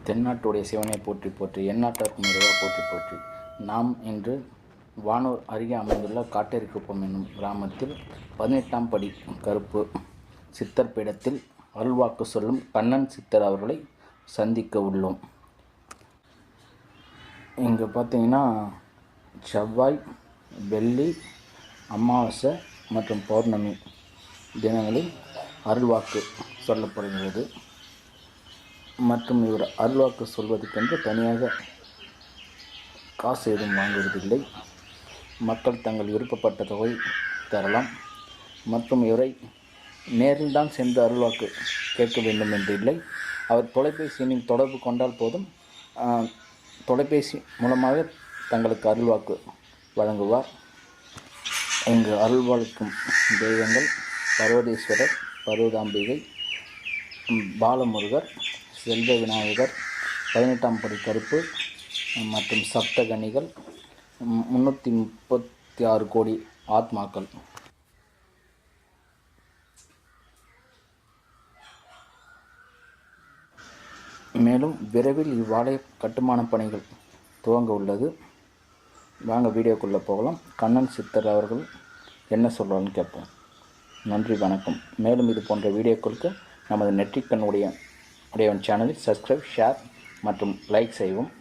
தென்னாட்டுடைய சிவனை போற்றி போற்றி எந்நாட்டார்க்கும் இறைவா போற்றி போற்றி. நாம் இன்று வானூர் அருகே அமைந்துள்ள காட்டேரிக்குப்பம் என்னும் கிராமத்தில் 18ஆம் படி கருப்பு சித்தர் பீடத்தில் அருள்வாக்கு சொல்லும் கண்ணன் சித்தர் அவர்களை சந்திக்க உள்ளோம். இங்கே பார்த்தீங்கன்னா செவ்வாய், வெள்ளி, அமாவாசை மற்றும் பௌர்ணமி தினங்களில் அருள்வாக்கு சொல்லப்படுகிறது. மற்றும் இவர் அருள்வாக்கு சொல்வதற்கென்று தனியாக காசு எதுவும் வாங்குவதில்லை. மக்கள் தங்கள் விருப்பப்பட்ட தொகை தரலாம். மற்றும் இவரை நேரில் தான் சென்று அருள்வாக்கு கேட்க வேண்டும் என்று இல்லை. அவர் தொலைபேசி எண்ணில் தொடர்பு கொண்டால் போதும், தொலைபேசி மூலமாக தங்களுக்கு அருள்வாக்கு வழங்குவார். இங்கு அருள்வாளிக்கும் தெய்வங்கள் பர்வதீஸ்வரர், பர்வதாம்பிகை, பாலமுருகர், செல்வ விநாயகர், 18ஆம் படி கருப்பு மற்றும் சப்தகனிகள், 336 கோடி ஆத்மாக்கள். மேலும் விரைவில் இவ்வாலய கட்டுமான பணிகள் துவங்க உள்ளது. வாங்க வீடியோக்குள்ளே போகலாம். கண்ணன் சித்தர் அவர்கள் என்ன சொல்கிறான்னு கேட்போம். நன்றி, வணக்கம். மேலும் இது போன்ற வீடியோக்களுக்கு நமது நெற்றிக்கண் உடையவன் சேனலை சப்ஸ்கிரைப், ஷேர் மற்றும் லைக் செய்வோம்.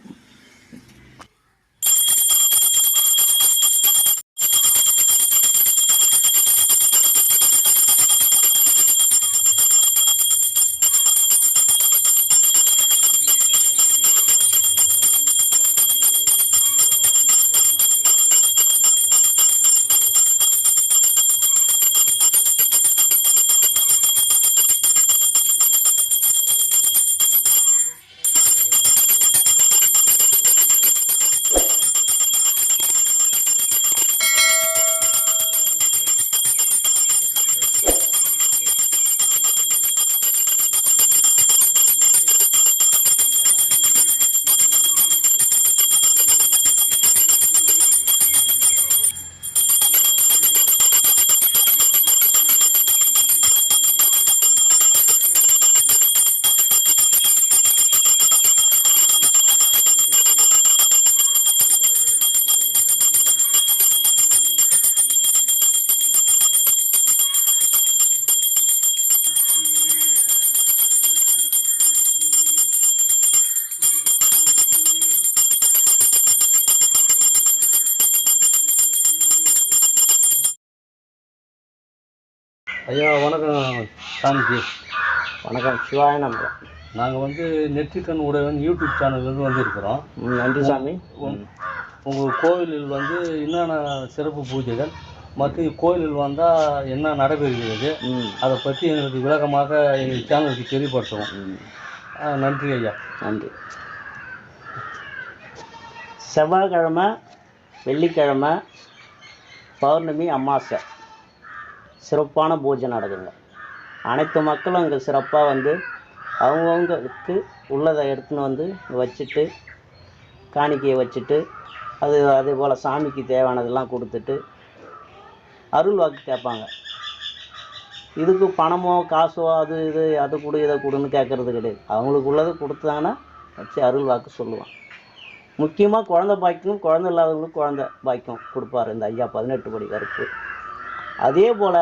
ஐயா வணக்கம் சாமிஜி. வணக்கம், சிவாய நம்ம. நாங்கள் நெற்றிக்கண் உடையவன் யூடியூப் சேனல்லேருந்து வந்திருக்கிறோம். நன்றி சாமி. உங்கள் கோவிலில் என்னென்ன சிறப்பு பூஜைகள் மற்றும் கோயிலில் வந்தால் என்ன நடைபெறுகிறது அதை பற்றி எங்களுக்கு விளக்கமாக எங்கள் சேனலுக்கு தெரியப்படுத்துவோம். நன்றி ஐயா. நன்றி. செவ்வாய்க்கிழமை, வெள்ளிக்கிழமை, பௌர்ணமி, அமாவாசை சிறப்பான பூஜை நடக்குங்க. அனைத்து மக்களும் இங்கே சிறப்பாக அவங்கவுங்களுக்கு உள்ளதை எடுத்துன்னு வச்சுட்டு காணிக்கையை வச்சுட்டு அதே போல் சாமிக்கு தேவையானதெல்லாம் கொடுத்துட்டு அருள் வாக்கு கேட்பாங்க. இதுக்கு பணமோ காசோ அது கொடு இதை கொடுன்னு கேட்குறது கிடையாது. அவங்களுக்கு உள்ளதை கொடுத்தாங்கன்னா வச்சு அருள் வாக்கு சொல்லுவான். முக்கியமாக குழந்தை பாக்கியம், குழந்தை இல்லாதவங்களுக்கு குழந்தை பாக்கியம் கொடுப்பார் இந்த ஐயா 18 படி கருப்பு. அதே போல்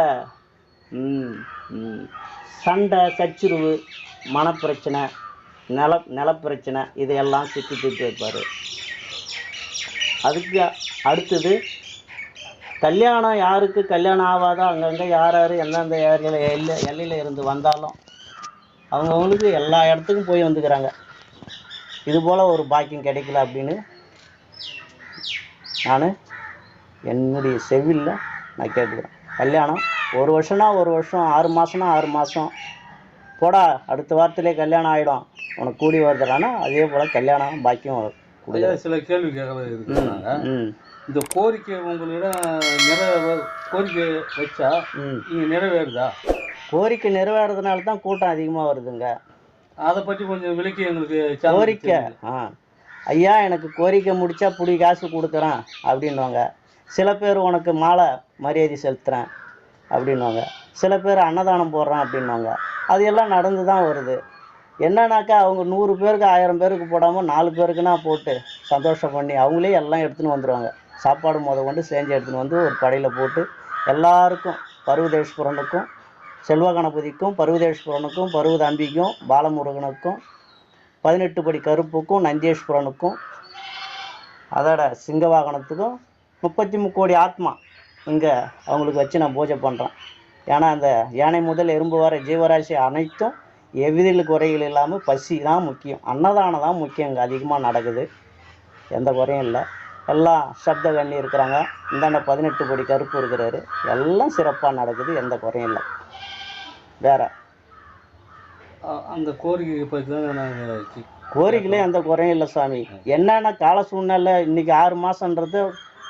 சண்டை, சச்சுருவு, மனப்பிரச்சனை, நிலப்பிரச்சனை இதையெல்லாம் தீர்த்து வைப்பார். அதுக்கு அடுத்தது கல்யாணம், யாருக்கு கல்யாணம் ஆகாதோ அங்கங்கே யார் எந்தெந்த எல்லையில் இருந்து வந்தாலும் அவங்கவுங்களுக்கு எல்லா இடத்துக்கும் போய் வந்துக்கிறாங்க. இதுபோல் ஒரு பாக்கியம் கிடைக்கல அப்படின்னு நான் என்னுடைய செவிலில் நான் கேட்டுக்கிறேன். கல்யாணம் ஒரு வருஷம்னா ஒரு வருஷம், 6 மாதம்னா 6 மாதம், போடா அடுத்த வாரத்திலே கல்யாணம் ஆகிடும் உனக்கு கூடி வருதுறானா அதே போல் கல்யாணம் பாக்கியம் கொடுக்குற. சில கேள்வி கேட்குறாங்க. இந்த கோரிக்கை உங்களிடம் கோரிக்கை வச்சா நீங்கள் நிறைவேறுதா? கோரிக்கை நிறைவேறதுனால தான் கூட்டம் அதிகமாக வருதுங்க. அதை பற்றி கொஞ்சம் விளக்கி எங்களுக்கு. கோரிக்கை ஐயா எனக்கு கோரிக்கை முடித்தா புடி காசு கொடுக்குறேன் அப்படின்வாங்க. சில பேர் உனக்கு மாலை மரியாதை செலுத்துகிறேன் அப்படின்வாங்க. சில பேர் அன்னதானம் போடுறேன் அப்படின்வாங்க. அது எல்லாம் நடந்து தான் வருது. என்னன்னாக்கா அவங்க 100 பேருக்கு 1000 பேருக்கு போடாமல் 4 பேருக்குன்னா போட்டு சந்தோஷம் பண்ணி அவங்களே எல்லாம் எடுத்துன்னு வந்துடுவாங்க. சாப்பாடு கொண்டு செஞ்சு எடுத்துன்னு வந்து ஒரு படையில் போட்டு எல்லாருக்கும் பருவதேஸ்வரனுக்கும் செல்வ கணபதிக்கும் பருவதேஸ்வரனுக்கும் பருவத அம்பிக்கும் பாலமுருகனுக்கும் 18 படி கருப்புக்கும் நந்தீஸ்வரனுக்கும் அதோட சிங்க வாகனத்துக்கும் 33 கோடி ஆத்மா இங்கே அவங்களுக்கு வச்சு நான் பூஜை பண்ணுறேன். ஏன்னா அந்த யானை முதல் எறும்பு வர ஜீவராசி அனைத்தும் எவ்வித குறைகள் இல்லாமல் பசி தான் முக்கியம், அன்னதானம் தான் முக்கியம். இங்கே அதிகமாக நடக்குது, எந்த குறையும் இல்லை. எல்லாம் சப்த கண்ணி இருக்கிறாங்க, இந்தாண்ட 18 படி கருப்பு இருக்கிறாரு, எல்லாம் சிறப்பாக நடக்குது, எந்த குறையும் இல்லை. வேறு அந்த கோரிக்கை பற்றி தான் நாங்கள் கோரிக்கையிலே எந்த குறையும் இல்லை சாமி. என்னென்ன கால சூழ்நிலை இன்றைக்கி 6 மாதன்றது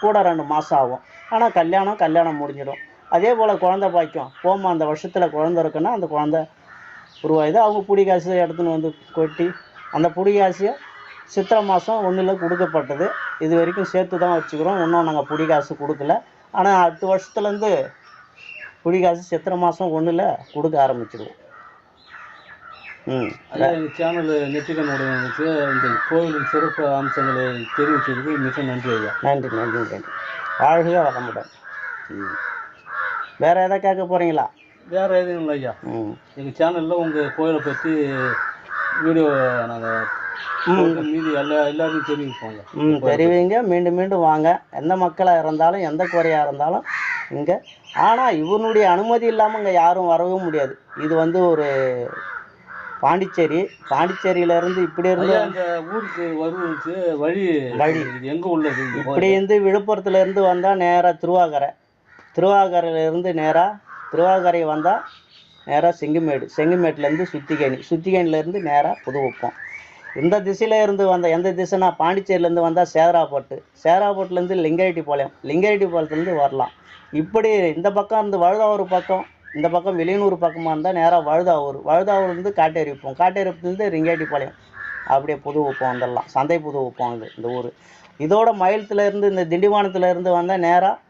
கூட 2 மாதம் ஆகும். ஆனால் கல்யாணம் முடிஞ்சிடும். அதே போல் குழந்த பாக்கியம் போமா, அந்த வருஷத்தில் குழந்த இருக்குன்னா அந்த குழந்த உருவாயுது. அவங்க புடி காசு எடுத்துன்னு வந்து கொட்டி அந்த புடி காசையை சித்திரை மாதம் 1 கொடுக்கப்பட்டது. இது வரைக்கும் சேர்த்து தான் வச்சுக்கிறோம், இன்னும் நாங்கள் புடி காசு கொடுக்கல. ஆனால் அடுத்த வருஷத்துலேருந்து புடி காசு சித்திரை மாதம் 1 கொடுக்க ஆரம்பிச்சிடுவோம். ஐயா, எங்கள் சேனல் நெற்றிக்கண் உடையவங்களுக்கு இந்த கோவிலின் சிறப்பு அம்சங்களை தெரிவித்ததுக்கு மிக நன்றி ஐயா. நன்றி. வாழ்க வளமுடன். வேறு எதாவது கேட்க போகிறீங்களா? வேறு எதுவும் இல்லை ஐயா. எங்கள் சேனலில் உங்கள் கோயிலை பற்றி வீடியோ நாங்கள் மீதி எல்லாருக்கும் தெரிவிப்போம். தெரிவிங்க, மீண்டும் வாங்க. எந்த மக்களாக இருந்தாலும் எந்த குறையாக இருந்தாலும் இங்கே. ஆனால் இவனுடைய அனுமதி இல்லாமல் இங்கே யாரும் வரவும் முடியாது. இது வந்து ஒரு பாண்டிச்சேரியிலேருந்து இப்படி இருந்து அந்த ஊருக்கு வருவதுக்கு வழி எங்கே உள்ளது? இப்படி இருந்து விழுப்புரத்துலேருந்து வந்தால் நேராக திருவாகரையிலேருந்து நேராக திருவாகரை வந்தால் நேராக செங்குமேட்லேருந்து சுத்திகேணிலேருந்து நேராக புதுவப்பம். இந்த திசையில் இருந்து வந்த எந்த திசைனா பாண்டிச்சேரியிலேருந்து வந்தால் சேராப்பட்டுலேருந்து லிங்கரெட்டிப்பாளையத்துலேருந்து வரலாம். இப்படி இந்த பக்கம் இருந்து வழுதாவூர் பக்கம், இந்த பக்கம் வெளியூர் பக்கமாக இருந்தால் நேராக வழுதாவூர்லேருந்து காட்டேரிப்புலேருந்து லிங்கரெட்டிப்பாளையம், அப்படியே புதுவப்பம் வந்துடலாம். சந்தை புதுவப்பம் இது இந்த ஊர். இதோட மயிலத்துலேருந்து இந்த திண்டிவனத்துலேருந்து வந்தால் நேராக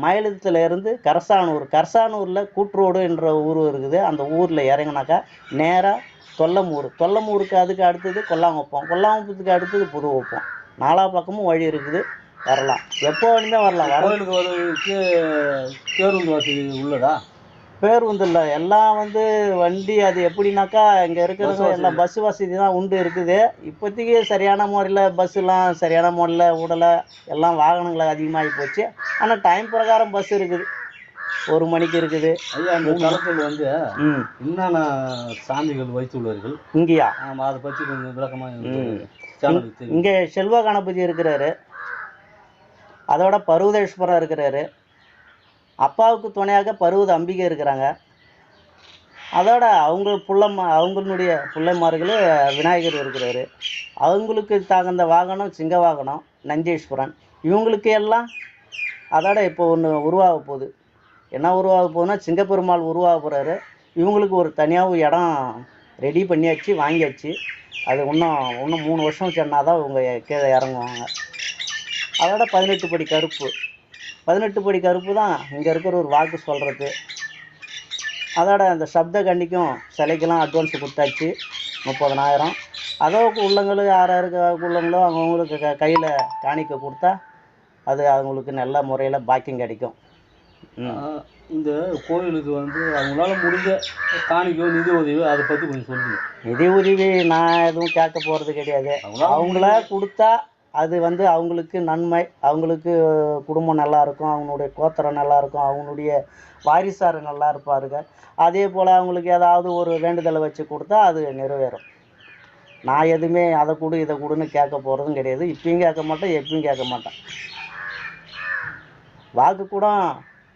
மயிலத்துலேருந்து கரசானூரில் கூட்ரோடு என்ற ஊர் இருக்குது. அந்த ஊரில் இறங்கினாக்கா நேராக தொல்லமூருக்கு அதுக்கு அடுத்தது கொல்லாங்குப்பத்துக்கு அடுத்தது புதுவப்பம். 4 பக்கமும் வழி இருக்குது, வரலாம். எப்போ வேணுமே வரலாம். கோயிலுக்கு வருவதற்கு பேருந்து வசதி உள்ளதா? பேருந்து இல்லை, எல்லாம் வந்து வண்டி. அது எப்படின்னாக்கா இங்கே இருக்கிறது எல்லாம் பஸ் வசதி தான் இருக்குது. இப்போதைக்கு சரியான முறையில் பஸ்ஸுலாம் சரியான முறையில் விடலை, எல்லாம் வாகனங்களை அதிகமாகி போச்சு. ஆனால் டைம் பிரகாரம் பஸ் இருக்குது, 1 மணிக்கு இருக்குது. ஐயா, அந்த தளத்தில் வந்து என்னென்ன சாமிகள் வைத்துள்ளார்கள் இங்கேயா? ஆமாம், அதை பற்றி கொஞ்சம் விளக்கமாக. இங்கே செல்வ கணபதி இருக்கிறாரு, அதோட பருவதேஸ்வரர் இருக்கிறாரு, அப்பாவுக்கு துணையாக பருவத அம்பிகை இருக்கிறாங்க. அதோட அவங்களுடைய பிள்ளைமார்கள் விநாயகர் இருக்கிறாரு. அவங்களுக்கு தகுந்த வாகனம் சிங்க வாகனம் நந்தீஸ்வரன். இவங்களுக்கு எல்லாம் அதோட இப்போ ஒன்று உருவாக போகுது. என்ன உருவாக போகுதுன்னா, சிங்கப்பெருமாள் உருவாக போகிறாரு. இவங்களுக்கு ஒரு தனியாக இடம் ரெடி பண்ணியாச்சு, வாங்கியாச்சு. அது இன்னும் 3 வருஷம் சொன்னால் இவங்க கீழே இறங்குவாங்க. அதோட 18 படி கருப்பு தான் இங்கே இருக்கிற ஒரு வாக்கு சொல்கிறது. அதோட அந்த சப்த கண்டிக்கும் சிலைக்கெல்லாம் அட்வான்ஸ் கொடுத்தாச்சு 30,000. அதோக்கு உள்ளங்களும் யாருக்கு உள்ளங்களோ அவங்களுக்கு கையில் காணிக்க கொடுத்தா அது அவங்களுக்கு நல்ல முறையில் பாக்கியம் கிடைக்கும். இந்த கோயிலுக்கு வந்து அவங்களால முடிஞ்ச காணிக்கோ நிதி உதவி அதை பற்றி கொஞ்சம் சொல்லுங்கள். நிதி உதவி நான் எதுவும் கேட்க போகிறது கிடையாது. அவங்கள கொடுத்தா அது வந்து அவங்களுக்கு நன்மை, அவங்களுக்கு குடும்பம் நல்லாயிருக்கும், அவங்களுடைய கோத்திரம் நல்லாயிருக்கும், அவங்களுடைய வாரிசார் நல்லா இருப்பாருங்க. அதே போல் அவங்களுக்கு ஏதாவது ஒரு வேண்டுதலை வச்சு கொடுத்தா அது நிறைவேறும். நான் எதுவுமே அதை கொடு இதை கொடுன்னு கேட்க போகிறதும் கிடையாது. இப்பயும் கேட்க மாட்டேன், எப்பயும் கேட்க மாட்டேன். வாக்கு கூட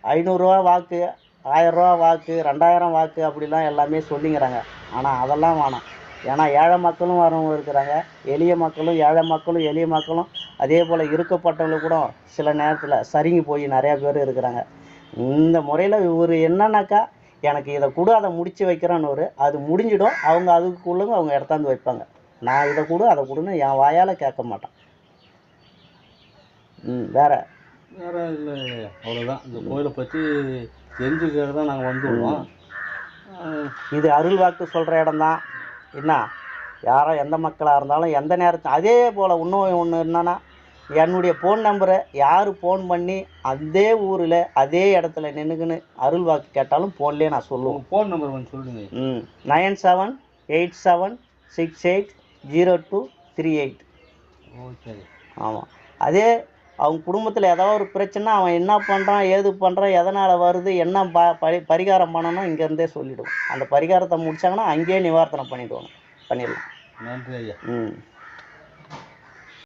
500 ரூபா வாக்கு, 1000 ரூபா வாக்கு, 2000 வாக்கு அப்படிலாம் எல்லாமே சொல்லிங்கிறாங்க. ஆனால் அதெல்லாம் வேணாம். ஏன்னா ஏழை மக்களும் வரவங்க இருக்கிறாங்க, எளிய மக்களும் அதே போல் இருக்கப்பட்டவங்க கூட சில நேரத்தில் சரிங்கி போய் நிறையா பேர் இருக்கிறாங்க. இந்த முறையில் இவர் என்னன்னாக்கா, எனக்கு இதை கொடு அதை முடித்து வைக்கிறேன்னு அது முடிஞ்சிடும். அவங்க அதுக்குள்ளங்க அவங்க இடத்தாந்து வைப்பாங்க. நான் இதை கொடு அதை கொடுன்னு என் வாயால் கேட்க மாட்டேன். வேறு இல்லை, அவ்வளோதான். இந்த கோயிலை பற்றி தெரிஞ்சுக்கிறது தான் நாங்கள் வந்துடுவோம். இது அருள் வாக்கு சொல்கிற இடம்தான். என்ன யாரோ எந்த மக்களாக இருந்தாலும் எந்த நேரத்தில் அதே போல் இன்னும் ஒன்று என்னன்னா என்னுடைய ஃபோன் நம்பரை யார் ஃபோன் பண்ணி அதே ஊரில் அதே இடத்துல நின்றுக்குன்னு அருள் வாக்கு கேட்டாலும் ஃபோன்லேயே நான் சொல்லுவேன். உங்கள் ஃபோன் நம்பர் கொஞ்சம் சொல்லுங்க. 9787680238. ஓகே. ஆமாம். அதே அவங்க குடும்பத்தில் ஏதாவது ஒரு பிரச்சனை, அவன் என்ன பண்ணுறான் ஏது பண்ணுறான் எதனால் வருது என்ன பரிகாரம் பண்ணணும் இங்கேருந்தே சொல்லிவிடுவோம். அந்த பரிகாரத்தை முடித்தாங்கன்னா அங்கேயே நிவாரணம் பண்ணிடலாம். நன்றி ஐயா.